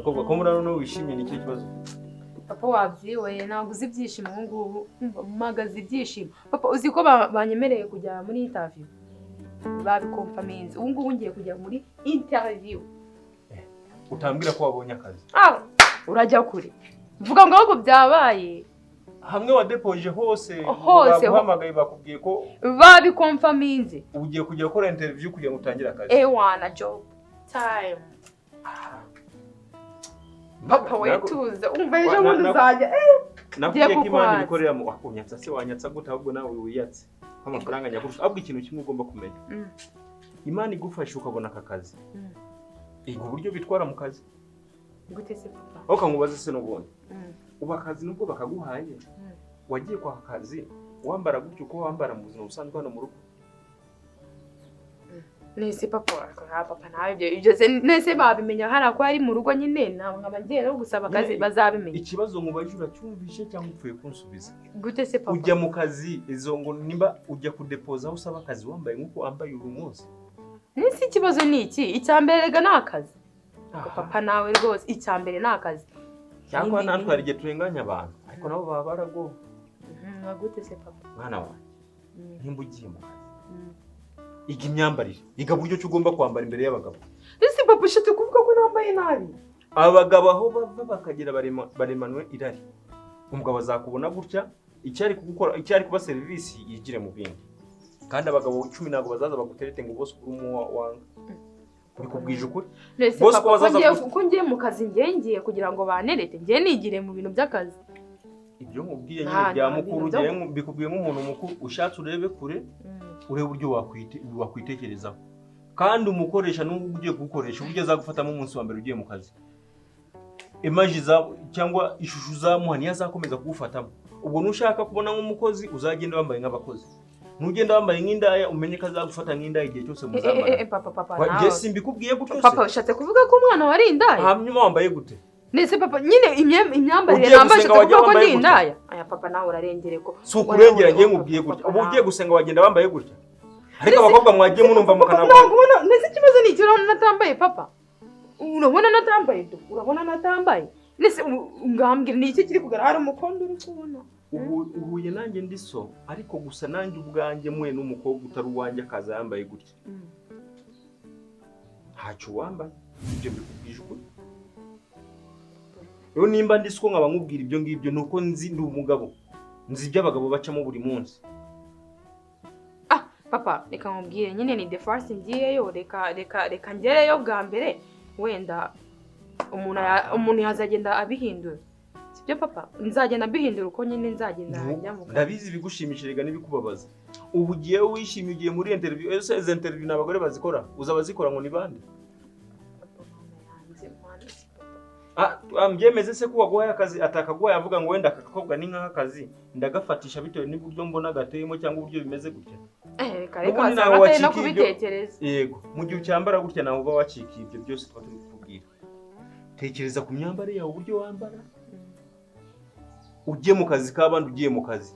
Umukobwa ko murano no wishimye nicyo kibazo. Papa wabyiwe naguze ibyishimo ngubu mpagaze ibyishimo. Papa uzi ko banyemereye kujya muri interview. Babikomfaminze. Ubu ngubu ngiye kujya muri interview. Utambwira ko wabonye akazi. Urajya kure. Vuga ngo ahubwo byabaye. Hamwe wadepoje hose baguhamagaye bakubwiye ko babikomfaminze. Ugiye kujya gukora interview kugira ngo utangire akazi. Wana job time. Papa wetuza umva ejo bundi uzajya nakuye ko Imana ibikorera mu wakunyatsa se wanyatsa gute ahubwo nawe wiyatse amafaranga nyakurusha ahubwo ikintu kimwe ugomba kumenya Imana igufasha ukabona aka kazi ego buryo bitwara mu kazi gute se papa ukangubaza se n'ubundi uba akazi nubwo bakaguhaye wagiye kwa kazi wambara gutyo ko wambara mu buzima busanzwe hano mu rugo nese papa nawe ibyo nese babimenya hari ko ari mu rugo nyine nkaba ngiye no gusaba akazi bazabimenya ikibazo mubaje uracyumvishe cyangwa upfuye kunsubiza gute se papa ujya mu kazi izo ngo nimba ujya kudepoza aho usaba akazi wambaye nkuko wambaye uyu munsi nese ikibazo ni iki icyambere rega nakazi papa nawe rwose icyambere nakazi cyangwa nantwara igihe turenganya abantu ariko nabo baba barago gute se papa mwana wawe nimba ugiye mu kazi iga imyambarire iga buryo cyo ugomba kwambara imbere y'abagabo ese papa shite kuvuga ko nambaye nabi abagabo aho bava bakagira baremanwe irari umugabo azakubona gutya icyari kuba service yigire mu bindi kandi abagabo 10 nago bazaza baguterete ngo bose kuri wanga bikubwije ukuri bose ko bazaza ko ngiye mu kazi ngiye kugira ngo banerete ngiye nigire mu bintu by'akazi ibyo nkubwiye nyine bya mukuru bikubwiye nk'umuntu mukuru ushatse urebe kure urebe uburyo wakwitekerezaho kandi umukoresha n'ubwo ugiye gukoresha uburyo azagufatamo umunsi wa mbere ugiye mu kazi image cyangwa ishusho zamuha niyo azakomeza kugufatamo ubwo nushaka kubona nk'umukozi uzagenda wambaye nk'abakozi nugenda wambaye nk'indaya umenye ko azagufata nk'indaya igihe cyose muzamara papa nawe simbikubwiye gutyo se papa ushatse kuvuga ko umwana wari indaya hanyuma wambaye gute nese papa nyine imyambarire nambaje kuvuga ko ni indaya aya papa nawe urarengere ko sukurengera ngiye nkubwiye gutya ubu ugiye gusenga wagenda wambaye gutya ariko abakobwa mwagiye munumva mukanabona nese ikibazo ni iki urabona natambaye papa urabona natambaye nese ngambwira ni iki kiri kugaragara umukondo uri kubona uhuye nanjye ndi so ariko gusa nanjye ubwanjye mwe n'umukobwa utari uwanjye akaza yambaye gutya ntacyo wambaye ibyo bikubwije ukuri rero nimba ndi siko nkaba nkubwira ibyo ngibyo nuko nzi ndi umugabo nzi ibyo abagabo bacamo buri munsi papa reka nkubwire nyine ni the first ngiyeyo reka ngereyo bwa mbere wenda umuntu yazagenda abihindura sibyo papa nzagenda abihindura uko nyine nzagenda njyamuka ndabizi bigushimishiriga n'ibikubabaza ubu giye wishimiye ugiye muri interview ese izo interview n'abagore bazikora uzabazikora ngo ni bande mbyemeze se ko waguhaye akazi atakaguhaye avuga ngo wenda akakobwa ni nk'akazi ndagafatisha bitewe n'uburyo mbona gateyemo cyangwa uburyo bimeze gutya reka atari no kubitekereza yego mu gihe ucyambara gutya nawe uba wacikiye ibyo byose twa turi kukubwira tekereza ku myambaro yawe uburyo wambara ugiye mu kazi k'abandi ugiye mu kazi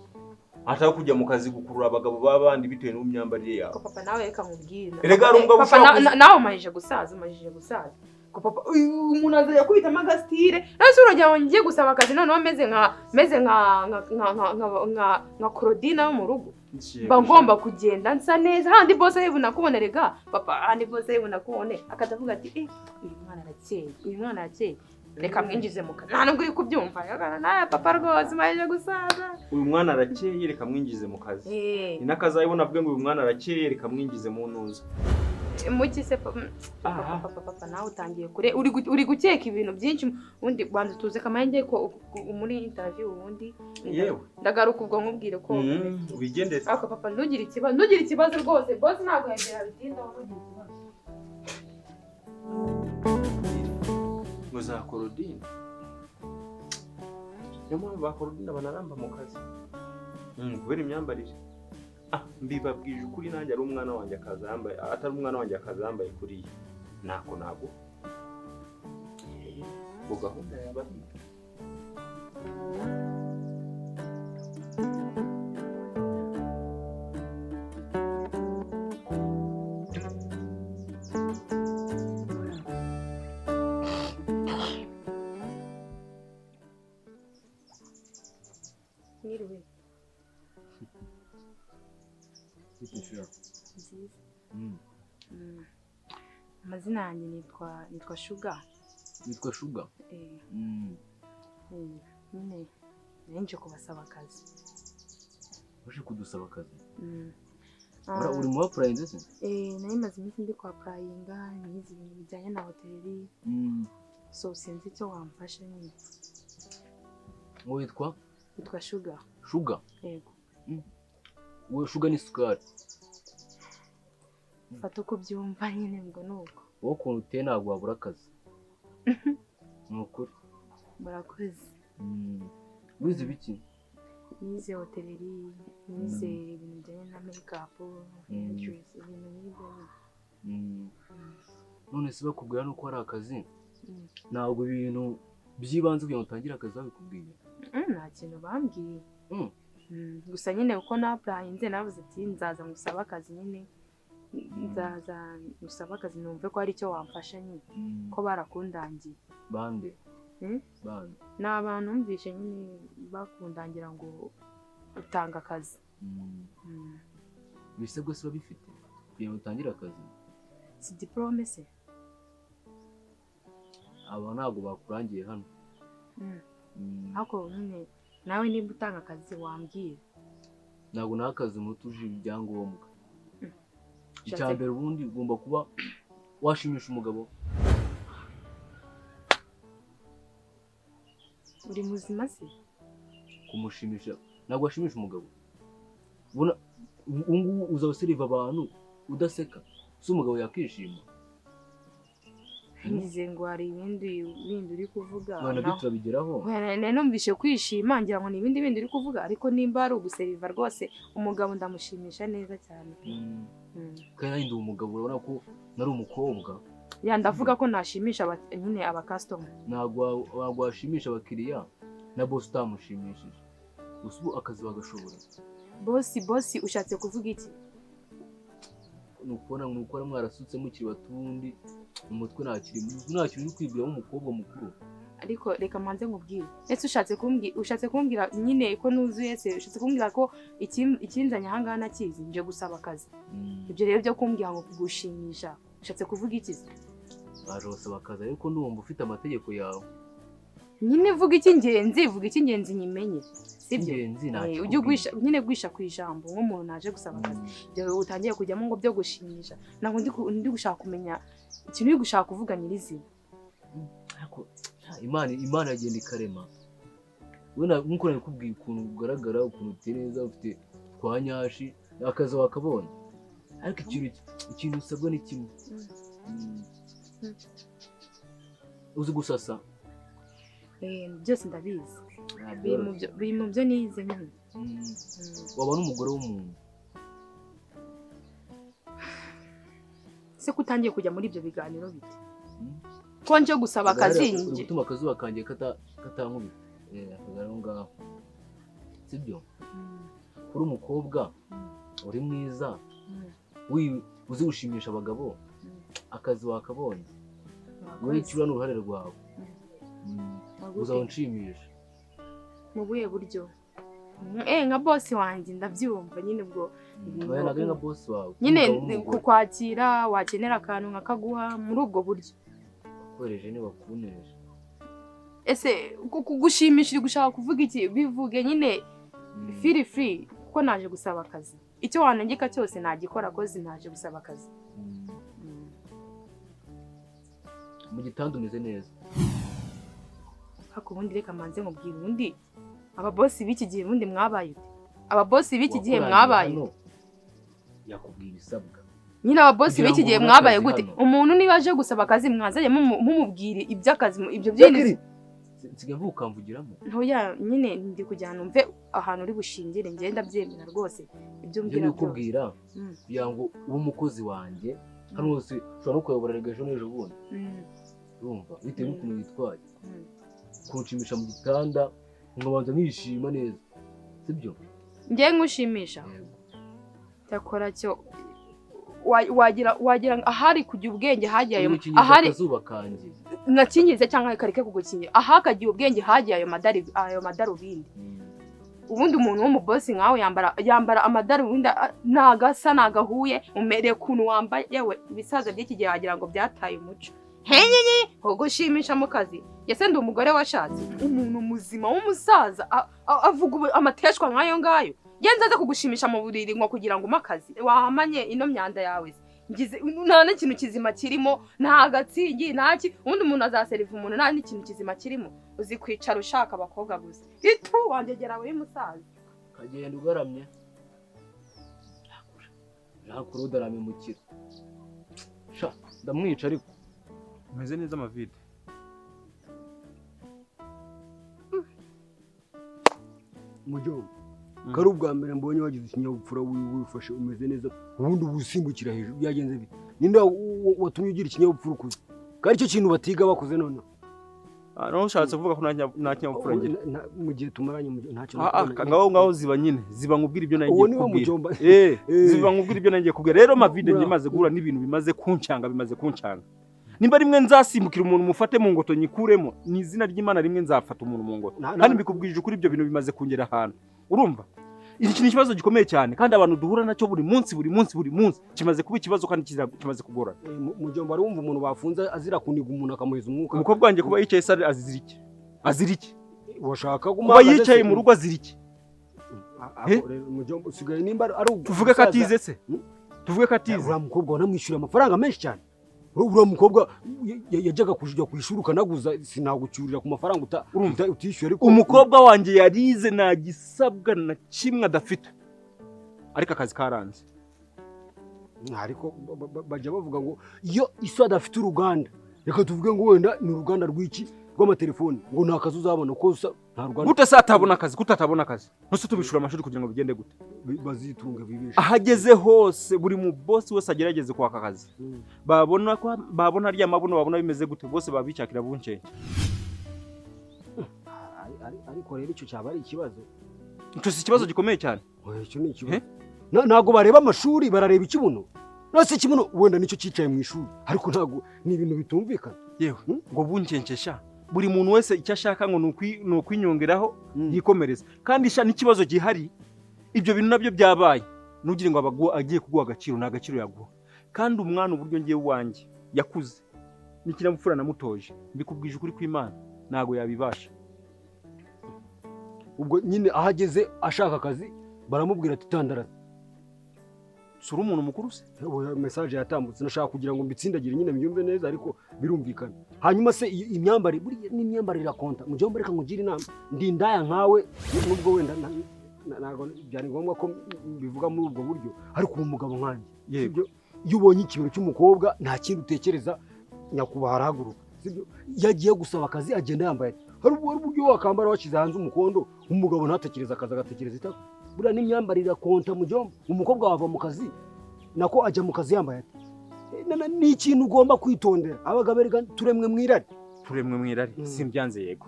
ataka kujya mu kazi gukurura abagabo b'abandi bitewe n'imyambarire yawe papa nawe reka nkubwire erega ari umugabo ushaka nawe umajije gusaza papa umuntu azajya kwitamo agastire nase urajya ngo ngiye gusaba akazi noneho meze nka Claudine yo mu rugo mba ngomba kugenda nsa neza handi boss yibuna kubona rega papa handi boss yibuna kubone akavuga ati uyu mwana arakeye reka mwinjize mu kazi nta nubwo uri kubyumva nawe papa rwose umajije gusaza uyu mwana arakeye reka mwinjize mu kazi ni n'akazayibona avuge ngo uyu mwana arakeye reka mwinjize mu ntuza muki se papa nawe utangiye kure uri gukeka ibintu byinshi ubundi banze tuze kamanjye ko muri interview ubundi ndagaruka ubwo nkubwire ko wigendere ako papa ntugire ikibazo rwose boss ntabwo yagera bitinda ntugire ikibazo ngo za Claudine niyo mpamvu ba Claudine banaramba mu kazi kubera imyambarire mbibabwije ukuri nanjye ari umwana wanjye akaza yambaye atari umwana wanjye akaza yambaye kuriya nako nago gahunda yaba nziza. Amazina yanjye nitwa Sugar. Nitwa Sugar? Nyine nje kubasaba akazi. Uje kudusaba akazi? Uri mu applying se? Nari maze iminsi ndi kwa applyinga, nize ibintu bijyanye na hoteli. So sinzi icyo wamfasha nyine. Witwa? Nitwa Sugar. Sugar? Yego. Wowe Sugar ni sukari? Fata uko byumva nyine ngo nuko. Wowe ukuntu uteye ntabwo wabura akazi. Ni ukuri. Murakoze. Wize ibiki? Nize hoteli, nize ibintu bijyanye na makeup, ibintu nk'ibyo. None se bakubwira nuko ari akazi? Ntabwo ibintu by'ibanze kugira ngo utangire akazi babikubwiye? Nta kintu bambwiye. Gusa nyine uko na applyinze navuze ati nzaza ngusaba akazi nyine. Nzaza ngusaba akazi numve ko hari icyo wamfasha nyine. Ko barakundangiye. Bande? Bande? Ni abantu mvishe nyine bakundangira ngo utanga akazi. Ibisabwa se babifite kugira ngo utangire akazi? Si diplome se? Aba ntabwo bakurangiye hano. Ariko nyine nawe nimba utanga akazi wambwira. Ntabwo nta kazi mutuje ibyangombwa. Icya mbere ubundi ugomba kuba washimisha umugabo. Uri muzima se? Kumushimisha ntabwo washimisha umugabo. Ubona ungu uza useriva abantu udaseka. Se umugabo yakishima. Ngize ngo hari ibindi uri kuvuga. None bitubigeraho. Numvishe kwishima ngira ngo ni ibindi uri kuvuga ariko nimba ari uguseriva rwose umugabo ndamushimisha neza cyane. Kandi ndi umugabo urabona ko nari umukobwa. Ndavuga ko nashimisha nyine aba customer. Ntabwo washimisha abakiriya na boss utamushimishije. Ubu akazi bagashobora. Boss ushatse kuvuga iki? Nukubona mwukora mwarasutse mukiri batundi umutwe ntakiri uri kwibwira nk'umukobwa mukuru. Ariko reka manze nkubwire. Ese ushatse kumbwira nyine ko nuzuye se ushatse kumbwira ko ikinzanya hangana nakizi nje gusaba akazi. Ibyo rero byo kumbwira ngo kugushimisha ushatse kuvuga iki? Baje gusaba akazi ariko ndumva ufite amategeko yawe. Nyine vuga icy'ingenzi nyimenye. Sibyo? Ujye nyine gwisha ku ijambo nk'umuntu naje gusaba akazi. Byo utangiye kujyamo ngo byo gushimisha. Ntabwo ndi gushaka kumenya ikintu uri gushaka kuvuga nyirizina. Ariko Imana agenda ikarema. Wena nkuko nakubwiye ukuntu ugaragara ukuntu uteye neza ufite twanyashi akazi wakabonye. Ariko ikintu usabwa ni kimwe. Uzi gusasa? Byose ndabizi. Biri mu byo nize nyine. Waba n'umugore w'umuntu. Se kutangiye kujya muri ibyo biganiro bite? Ko nje gusaba akazi nje. Gutuma akazuba kangiye katankubita. Akagaro ngaho. Sibyo? Kuri umukobwa uri mwiza. Uzi gushimisha abagabo. Akazi wakabonye. Wowe cyura n'uruhare rwawe. Uzawunshimisha. Mu buye buryo. Nka boss wanjye ndabyumva nyine ubwo. Naga nka boss wawe. Nyine kukwakira wakenera akantu nkakaguha muri ubwo buryo. Koreje ni bakuneje. Ese kugushimisha uri gushaka kuvuga iki? Bivuge nyine feel free kuko naje gusaba akazi. Icyo wanangika cyose nagikora kozi naje gusaba akazi. Mu gitanda umeze neza. Hako ubundi reka manze nkubwira ubundi ababosi b'iki gihe ubundi mwabaye. Ababosi b'iki gihe mwabaye. Yakubwira ibisabwa. Nyine ababosi b'iki gihe mwabaye gute? Umuntu niba aje gusaba akazi mwazaye mumubwire iby'akazi ibyo byinshi. Nsigaye ukamvugiramo. Ntoya nyine ndi kujyana umve ahantu uri bushingire ngenda byemera rwose. Ibyo mbwira kubwira kugira ngo ube umukozi wanjye hano hose ushobora no kuyobora ejo n'ejo bundi. Urumva bitewe n'ukuntu witwaye. Kunshimisha mu gitanda nkabanza nishima neza. Sibyo? Ngiye ngushimisha. Cyakora cyo wagira ahari kujya ubwenge hagiye ayo ahari akazuba kanjye. Nakingize cyangwa karike kugukingira. Aha kagiye ubwenge hagiye ayo madarubindi. ubundi umuntu w'umubosi nkawe yambara amadarubindi nagasa nagahuye umere kuntu wambaye yewe ibisaza by'iki gihe wagira ngo byataye umuco henyenye ho gushimisha mu kazi yese ndi umugore washatse umuntu muzima w'umusaza avuga amateshwa nkayo ngayo yenza aza kugushimisha mu buriri ngo kugira ngo umakazi wahamanye ino myanda yawe ngize nta n'ikintu kizima kirimo nta gatsingi ntaki ubundi umuntu azaseriva umuntu nta n'ikintu kizima kirimo uzi kwicara ushaka abakobwa gusa itu wangegera we musaza kagenda ugaramye nakura udaramye mukira sha ndamwica ariko umeze neza Mavide Mujyo kari ubwa mbere mbonye wagize ikinyabupfura wifashe umeze neza ubundi ubusimbukira hejuru byagenze bite ninde watumye ugira ikinyabupfura ukuze kari cyo kintu batiga bakuze none no ushatse kuvuga ko nta kinyabupfura ngira mu gihe tumaranye ntacyo ngaho ziba nyine ziba nkubwira ibyo nangiye kubwira ziba nkubwira ibyo nangiye kubwira rero Mavide ngimaze guhura n'ibintu bimaze kuncanga nimba rimwe nzasimbukira umuntu mufate mu ngoto nyikuremo ni izina ry'Imana rimwe nzafata umuntu mu ngoto kandi mbikubwije ukuri ibyo bintu bimaze kungera ahantu urumva iki ni ikibazo gikomeye cyane kandi abantu duhura nacyo buri munsi kimaze kuba ikibazo kandi kimaze kugorana Mujomba ari wumva umuntu bafunze azira kuniga umuntu akamuheza umwuka umukobwa wanjye kuba yicaye sare azira iki washaka kuba yicaye mu rugo azira iki Mujomba usigaye nimba ari tuvuge ko atize se tuvuge ko atize uriya mukobwa wanamwishyura amafaranga menshi cyane uriya mukobwa yajyaga kujya ku ishuri ukanaguza sinagucyurira ku mafaranga utishyuye ariko umukobwa wanjye yarize nta gisabwa na kimwe adafite ariko akazi karanze ariko bajya bavuga ngo iyo isi adafite uruganda reka tuvuge ngo wenda ni uruganda rw'iki rw'amatelefoni ngo nta kazi uzabona ko nta ruganda gute se atabona akazi kutatabona akazi ntose tubishura amashuri kugira ngo bigende gute bazitunga bibeshe ahageze hose buri mu boss wese agerageze kwaka akazi babona ariya mabuno babona bimeze gute bose babicakira buncenye ariko rero icyo cyaba ari ikibazo icyo si ikibazo gikomeye cyane icyo ni ikibazo ntago bareba amashuri barareba ikibuno nose ikibuno wenda nicyo cyicaye mu ishuri ariko ntago ni ibintu bitumvikana yewe ngo buncencesha buri muntu wese icyo ashaka ngo ni ukwinyongeraho yikomereza kandi sha n'ikibazo gihari ibyo bintu nabyo byabaye ntugire ngo agiye kuguha agaciro nta gaciro yaguha kandi umwana uburyo ngiye wanjye yakuze n'ikinyabupfura namutoje mbikubwije ukuri kw'Imana ntago yabibasha ubwo nyine ahageze ashaka akazi baramubwira ati tandara sura umuntu mukuru se message yatambutse nashaka kugira ngo mbitsindagire nyine mbyumve neza ariko birumvikana hanyuma se imyambari buri n'imyambari irakonta mujomba reka ngugira inama ndindaya nkawe nubwo wenda nago byari ngombwa ko bivuga muri ubwo buryo ariko umugabo nkanje sibyo iyo ubonye ikibero cy'umukobwa nta kintu utekereza nyakubaha arahaguruka sibyo yagiye gusaba akazi agenda yambaye hari uburyo wakambara wakize hanze umukondo umugabo ntatekereza akazi agatekereza itako buriya n'imyambari irakonta mujomba umukobwa wava mu kazi nako ajya mu kazi yambaye ni ikintu ugomba kwitondera abagabo turemwe mwirari simbyanze yego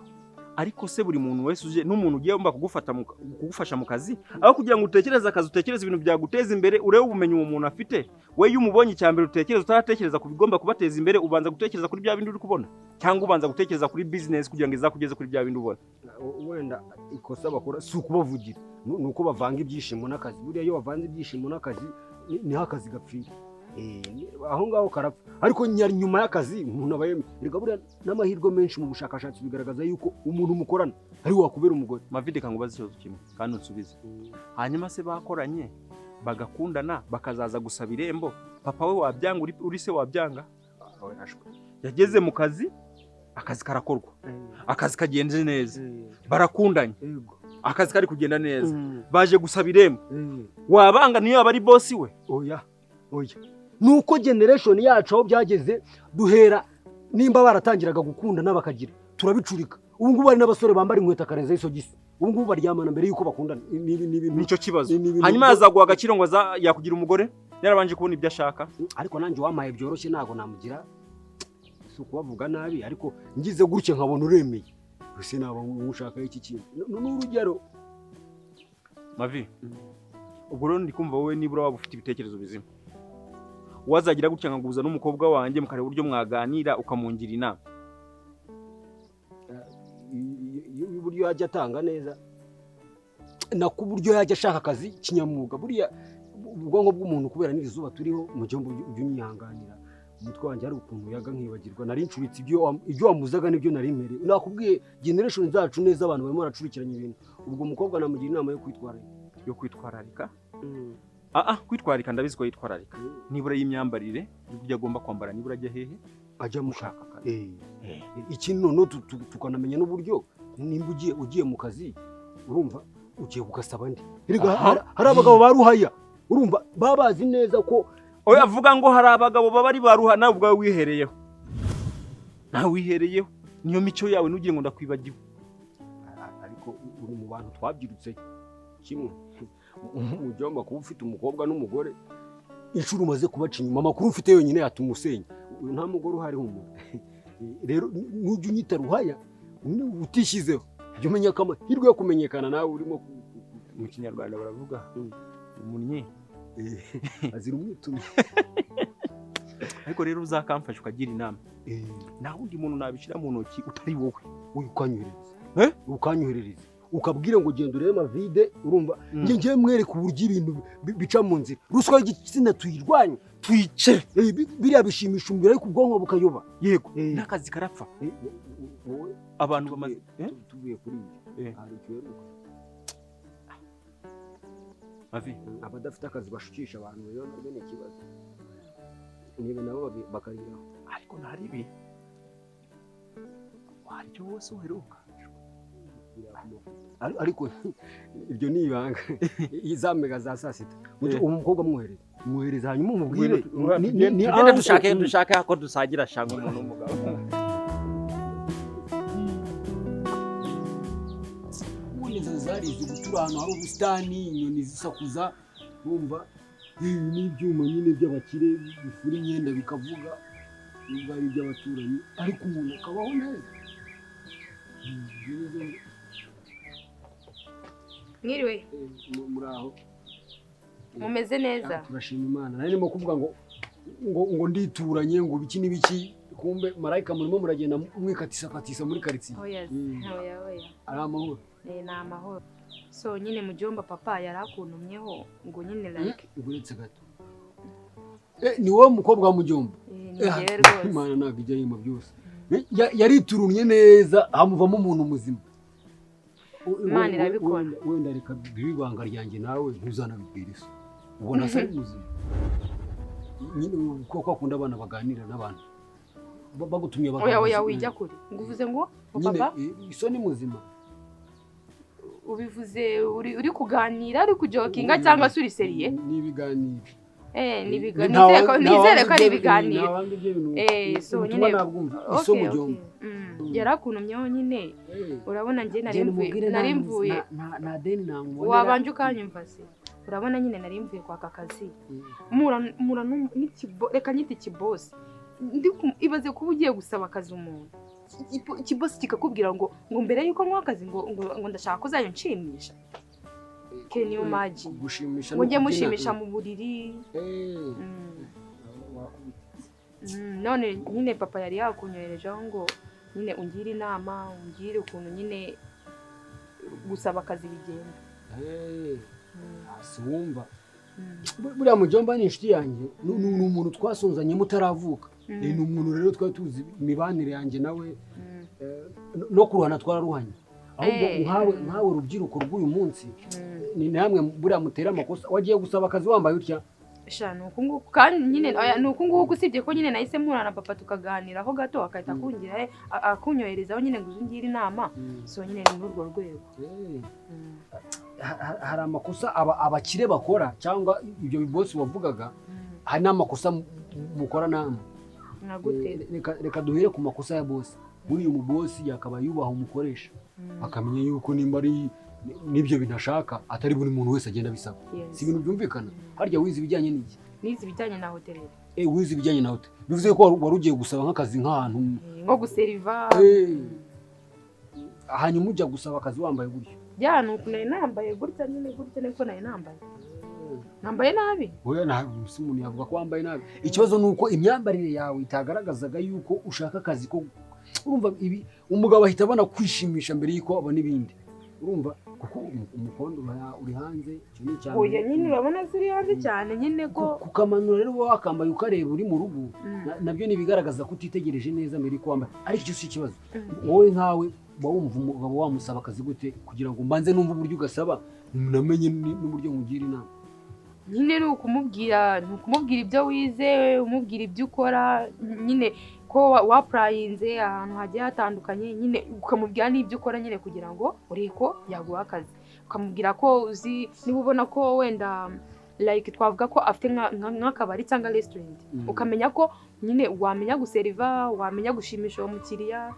ariko se buri muntu wese uje n'umuntu ugiye yomba kugufasha mu kazi aho kugira ngo utekereze akazi utekereze ibintu byaguteza imbere urebe ubumenyi uwo muntu afite we iyo umubonye cyambere utekereza utaratekereza ku bigomba kubateza imbere ubanza gutekereza kuri bya bindi uri kubona cyangwa ubanza gutekereza kuri business kugira ngo izakugeze kuri bya bindi ubona wenda ikosa bakora si ukubavugira nuko bavanga ibyishimo n'akazi buriya iyo bavanze ibyishimo n'akazi niho akazi gapfira aho ngaho karapfa ariko nyuma y'akazi umuntu aba yemera buriya n'amahirwe menshi mu bushakashatsi bigaragaza yuko umuntu mukorana ari wakubera umugore Mavide kangubaza ikibazo kimwe kandi unsubize hanyuma se bakoranye bagakundana bakazaza gusaba irembo papa we wabyanga uri se wabyanga yageze mu kazi akazi karakorwa akazi kagenze neza barakundanye akazi kari kugenda neza baje gusaba irembo wabanga niyo aba ari boss we oya nuko generation yacu aho byageze duhera nimba baratangiraga gukunda n'abakagira turabicurika ubu ngubu ari n'abasore bambara inkweto akarenza isogisi ubu ngubu baryamana mbere yuko bakundana nicyo kibazo hanyuma yazaguha agaciro ngo yakugira umugore yarabanje kubona ibyo ashaka ariko nanjye wamaye byoroshye ntago namugira si ukubavuga nabi ariko ngize gutya nkabona uremeye ese naba ushaka iki kintu n'urugero Mavi ubwo rero ndi kumva wowe nibura waba ufite ibitekerezo bizima wazagira gutya nkaguza n'umukobwa wanjye mukareba uburyo mwaganira ukamungira inama uburyo yajya atanga neza na ku buryo yajya ashaka akazi kinyamwuga. Buriya ubwonko bw'umuntu kubera n'iri zuba turiho mu gihe ujya unyihanganira, umutwe wanjye hari ukuntu yaga nkibagirwa, nari ncuritse ibyo wamuzaga nibyo nari mpereye. Nakubwiye generation zacu neza, abantu barimo baracurikiranya ibintu. Ubwo umukobwa namugira inama yo kwitwararika. Kwitwararika ndabizi ko yitwararika. Nibura y'imyambarire y'uburyo agomba kwambara, nibura ajya hehe ajya mushaka akazi. Ikindi noneho tukanamenya n'uburyo nimba ugiye mu kazi, urumva ugiye kugasaba ndi. Hari abagabo baruhaya, urumva babazi neza ko oya avuga ngo hari abagabo baba ari baruha, nawe ubwawe wihereyeho. Nawe wihereyeho. Niyo mico yawe nugiye ngo ndakwibagiwe. Ariko uri mu bantu twabyirutse kimwe. Mujyomba kuba ufite umukobwa n'umugore, inshuro umaze kubaca inyuma, amakuru ufite yonyine yatuma usenya. Nta mugore uhari humura. Rero nujya unyita ruhaya utishyizeho, jya umenya ko amahirwe yo kumenyekana nawe urimo. Mu Kinyarwanda baravuga umunnyi azira umwitumye. Ariko rero uzakamfasha ukagira inama. Nta wundi muntu nabishyira mu ntoki utari wowe. Ukanyoherereza ukabwira ngo genda urebe amavide, urumva ngiye mwereka uburyo ibintu bica mu nzira. Ruswa y'igitsina tuyirwanye, tuyice. Biriya bishimisha umubiri ariko ubwonko bukayoba. Yego, n'akazi karapfa. Abantu bamaze tuvuye kuri ibi. Abadafite akazi bashukisha abantu, rero nabyo ni ikibazo. Niba nabo bakariraho. Ariko ntaribi waryo wose uheruka. Ariko ibyo ni ibanga. Izamega za saa sita umukobwa mwohereza hanyuma umubwire tugende dushake ako dusagira shanga umuntu w'umugabo. Ubundi zarize gutura ahantu hari ubusitani, inyoni zisakuza, urumva n'ibyuma nyine by'abakire bifura imyenda bikavuga, nubwo ari iby'abaturanyi, ariko umuntu akabaho neza. Mwiriwe. Muraho. Mumeze neza. Turashima Imana. Nari ndimo kuvuga ngo ndituranye ngo biki n'ibiki, kumbe marayika murimo muragenda mwikatisa muri quartier. Oya. Ari amahoro. Ni amahoro. So nyine mujomba papa yarakuntumyeho ngo nyine like. Uretse gato. Ni wowe mukobwa wa mujomba. Ni rwose. Imana ntabwo ijya yima byose. Yariturumye neza, hamuvamo umuntu muzima. Imana irabikora. Wenda reka bibanga ryanjye nawe ntuzanabibwira isi. Ubona asa muzima. Nyine kuko akunda abana baganira n'abantu. Bagutumye baganira. Oya wijya kure. Nguvuze ngo papa iso ni muzima. Ubivuze uri kuganira, uri kujokinga cyangwa se uri seriye? Ni ibiganiro. Nizere ko ari ibiganiro. So nyine iso mujomba. Yarakuntumyeho nyine, urabona njye nari mvuye na deni nangwa. Wabanje ukanyumva se. Urabona nyine nari mvuye kwa kakazi. Mura reka nyite ikibosi. Ibaze kuba ugiye gusaba akazi umuntu. Ikibosi kikakubwira ngo mbere yuko nkwa akazi ngo ndashaka ko zayo nshimisha. Can you imagine? Mujye mushimisha mu buriri. None nyine papa yari yakunyoherejeho ngo nyine ungire inama, ungire ukuntu nyine gusaba akazi bigenda. Siwumva. Buriya mujomba ni inshuti yanjye, ni umuntu twasonzanye mutaravuka. Ni umuntu rero twari tuzi imibanire yanjye nawe, no kuruhana twararuhanye. Ahubwo nkawe rubyiruko rw'uyu munsi, ni namwe buriya mutera amakosa. Wagiye gusaba akazi wambaye utya? Nuku nguku kandi nyine nuku nguku, usibye ko nyine nahise mpura na papa tukaganiraho gato, akahita akungira akunyoherezaho nyine ngo uzungire inama. So nyine ni muri urwo rwego. Hari amakosa abakire bakora, cyangwa ibyo bibosi wavugaga, hari n'amakosa mukora namwe. Reka duhere ku makosa ya bosi. Buriya umubosi yakaba yubaha umukoresha, akamenya yuko nimba ari nibyo binashaka atari buri muntu wese agenda bisaba. Si ibintu byumvikana. Harya wize ibijyanye n'iki? Nize ibijyanye na hoteli. Wize ibijyanye na hoteli. Bivuze ko wari ugiye gusaba nk'akazi nk'ahantu nko guseriva. Hanyuma ujya gusaba akazi wambaye gutyo? Nuku nari nambaye gutya nyine, gutya niko nari nambaye. Nambaye nabi? Oya ntabwo umuntu yavuga ko wambaye nabi. Ikibazo nuko imyambarire yawe itagaragazaga yuko ushaka akazi ko, urumva ibi umugabo ahita abona kwishimisha mbere yuko abona ibindi. Urumva kuko umukondo uri hanze icyo ni cyane oya nyine urabona ziri hanze cyane nyine ko kukamanura rero wowe wakambaye ukareba uri mu rugo nabyo nibigaragaza ko utitegereje neza mbere ko wambaye ariko icyo si ikibazo wowe nkawe uba wumva umugabo wamusaba akazi gute kugira ngo mbanze numve uburyo ugasaba namenye n'uburyo mugira inama nyine ni ukumubwira ibyo wize umubwira ibyo ukora nyine ko wapurayinze ahantu hagiye hatandukanye nyine ukamubwira n'ibyo ukora nyine kugira ngo urebe ko yaguha akazi ukamubwira ko uzi niba ubona ko wenda like twavuga ko afite nk'akabari cyangwa restaurant ukamenya ko nyine wamenya guseriva wamenya gushimisha uwo mukiriya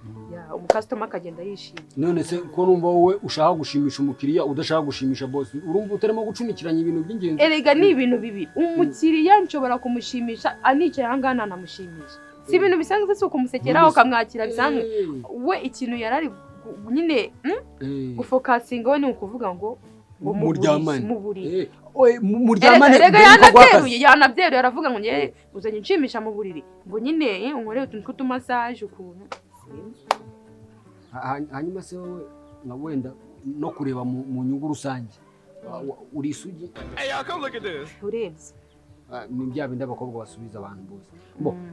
umukasitoma akagenda yishimye. None se ko numva wowe ushaka gushimisha umukiriya udashaka gushimisha boss urumva utarimo gucumikiranya ibintu by'ingenzi. Erega ni ibintu bibiri umukiriya nshobora kumushimisha anicaye ahangana namushimisha si ibintu bisanzwe si ukumusekera ukamwakira bisanzwe we ikintu yarari nyine gufokasinga we ni ukuvuga ngo muryamane yanabyeruye aravuga ngo njye uzanye inshimisha mu buriri ngo nyine unkoreye utuntu tw'utumasaje ukuntu hanyuma se wowe nka wenda no kureba mu nyungu rusange uri isugi urebye ni bya bindi abakobwa basubiza abantu bose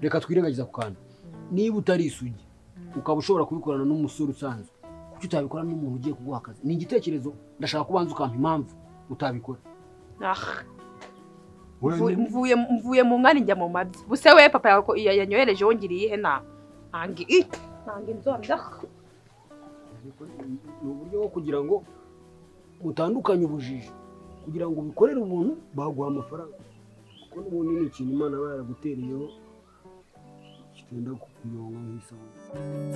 reka twirengagiza ku kantu niba utari isugi ukaba ushobora kubikorana n'umusore usanzwe kuki utabikora n'umuntu ugiye kuguha akazi ni igitekerezo ndashaka kubanza ukampa impamvu utabikora mvuye mu nkari njya mu mabyi buse we papa yanyohereje wongiriye ihe nange inzonda ni uburyo bwo kugira ngo mutandukanye ubujiji kugira ngo ubikorere umuntu baguha amafaranga kuko n'ubundi ni ikintu Imana aba yaragutereyeho kitenda kukuyonga nk'isabune.